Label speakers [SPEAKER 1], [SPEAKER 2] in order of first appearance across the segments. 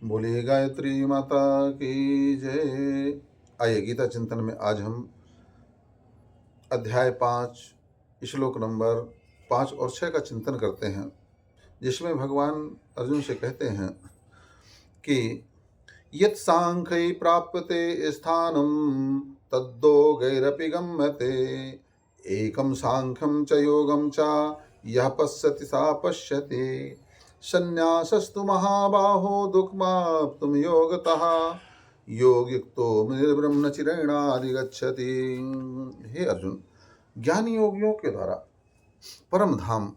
[SPEAKER 1] बोलिए गायत्री माता की जय। आइए गीता चिंतन में आज हम अध्याय 5 श्लोक नंबर 5 और 6 का चिंतन करते हैं, जिसमें भगवान अर्जुन से कहते हैं कि यत् सांख्यै प्राप्यते स्थानं तद्दो गैरपि गम्यते एकं सांख्यं च योगं च यः पश्यति सा पश्यति संन्यासस्तु महाबाहो दुःखमाप्तुं योगतः योगयुक्तो निर्ब्रह्मचर्येणाधिगच्छति। हे अर्जुन, ज्ञान योगियों के द्वारा परम धाम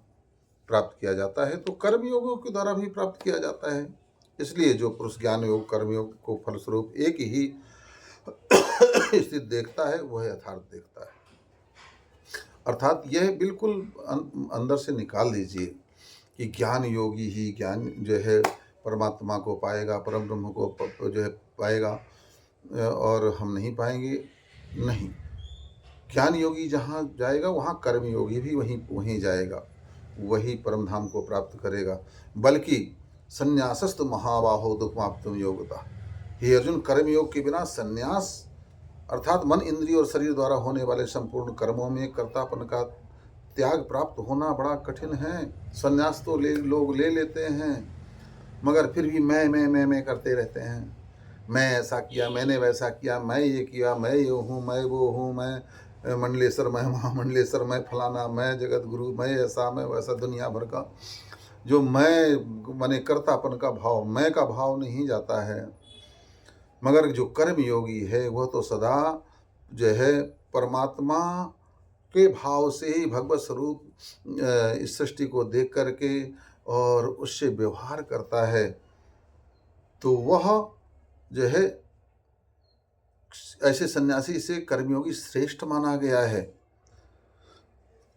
[SPEAKER 1] प्राप्त किया जाता है तो कर्म योगों के द्वारा भी प्राप्त किया जाता है। इसलिए जो पुरुष ज्ञान योग कर्म योग को फलस्वरूप एक ही स्थित देखता है वह यथार्थ देखता है। अर्थात यह बिल्कुल अंदर से निकाल दीजिए कि ज्ञान योगी ही ज्ञान जो है परमात्मा को पाएगा, परम ब्रह्म को जो है पाएगा और हम नहीं पाएंगे। नहीं, ज्ञान योगी जहाँ जाएगा वहाँ कर्म योगी भी वहीं जाएगा, वही परम धाम को प्राप्त करेगा। बल्कि संन्यासस्तु महाबाहो दुःखमाप्तुं योगतः। हे अर्जुन, कर्म योग के बिना संन्यास अर्थात मन इंद्रिय और शरीर द्वारा होने वाले संपूर्ण कर्मों में कर्तापन का त्याग प्राप्त होना बड़ा कठिन है। संन्यास तो लोग ले लेते हैं, मगर फिर भी मैं करते रहते हैं। मैं ऐसा किया, मैंने वैसा किया, मैं ये किया, मैं ये हूँ, मैं वो हूँ, मैं मंडलेश्वर, मैं महामंडलेश्वर, मैं फलाना, मैं जगत गुरु, मैं ऐसा, मैं वैसा, दुनिया भर का जो मैं माने कर्तापन का भाव, मैं का भाव नहीं जाता है। मगर जो कर्म योगी है वह तो सदा जो है परमात्मा के भाव से ही भगवत स्वरूप इस सृष्टि को देख करके और उससे व्यवहार करता है, तो वह जो है ऐसे सन्यासी से कर्मयोगी श्रेष्ठ माना गया है।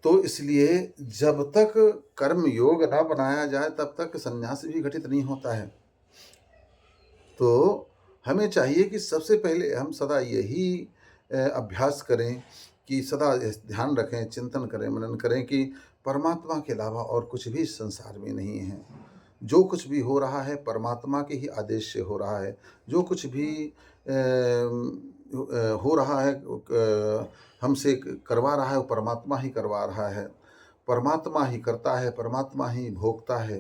[SPEAKER 1] तो इसलिए जब तक कर्म योग ना बनाया जाए तब तक सन्यास भी घटित नहीं होता है। तो हमें चाहिए कि सबसे पहले हम सदा यही अभ्यास करें कि सदा ध्यान रखें, चिंतन करें, मनन करें कि परमात्मा के अलावा और कुछ भी संसार में नहीं है। जो कुछ भी हो रहा है परमात्मा के ही आदेश से हो रहा है। जो कुछ भी हो रहा है हमसे करवा रहा है वो परमात्मा ही करवा रहा है। परमात्मा ही करता है, परमात्मा ही भोगता है,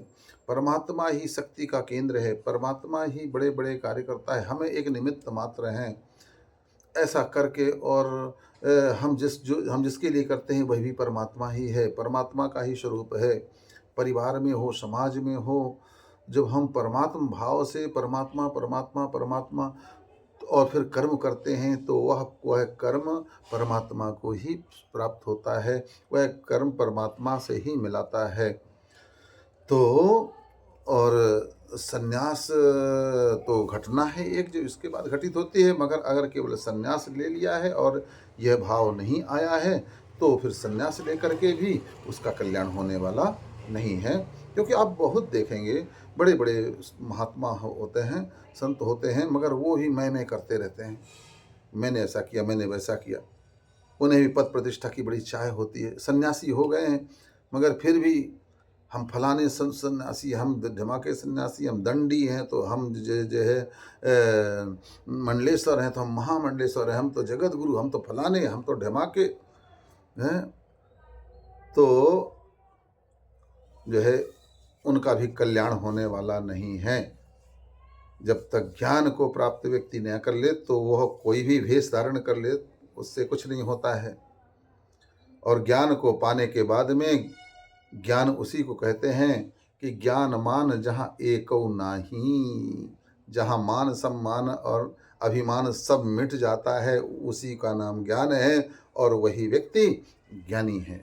[SPEAKER 1] परमात्मा ही शक्ति का केंद्र है, परमात्मा ही बड़े बड़े कार्य करता है। हमें एक निमित्त मात्र हैं। ऐसा करके और हम जिसके लिए करते हैं वह भी परमात्मा ही है, परमात्मा का ही स्वरूप है। परिवार में हो, समाज में हो, जब हम परमात्मा भाव से परमात्मा परमात्मा परमात्मा और फिर कर्म करते हैं तो वह कर्म परमात्मा को ही प्राप्त होता है, वह कर्म परमात्मा से ही मिलाता है। तो और संन्यास तो घटना है एक जो इसके बाद घटित होती है, मगर अगर केवल संन्यास ले लिया है और यह भाव नहीं आया है तो फिर संन्यास लेकर के भी उसका कल्याण होने वाला नहीं है। क्योंकि आप बहुत देखेंगे बड़े बड़े महात्मा होते हैं, संत होते हैं, मगर वो ही मैं करते रहते हैं। मैंने ऐसा किया, मैंने वैसा किया। उन्हें भी पद प्रतिष्ठा की बड़ी चाह होती है। सन्यासी हो गए हैं मगर फिर भी हम फलाने सन्यासी, हम धमाके सन्यासी, हम दंडी हैं तो हम जो है मंडलेश्वर हैं तो हम महामंडलेश्वर हैं, हम तो जगत गुरु, हम तो फलाने, हम तो धमाके हैं। तो जो है उनका भी कल्याण होने वाला नहीं है। जब तक ज्ञान को प्राप्त व्यक्ति न कर ले तो वह कोई भी वेश धारण कर ले, उससे कुछ नहीं होता है। और ज्ञान को पाने के बाद में ज्ञान उसी को कहते हैं कि ज्ञान मान जहाँ एको नाही, जहाँ मान सम्मान और अभिमान सब मिट जाता है उसी का नाम ज्ञान है और वही व्यक्ति ज्ञानी है।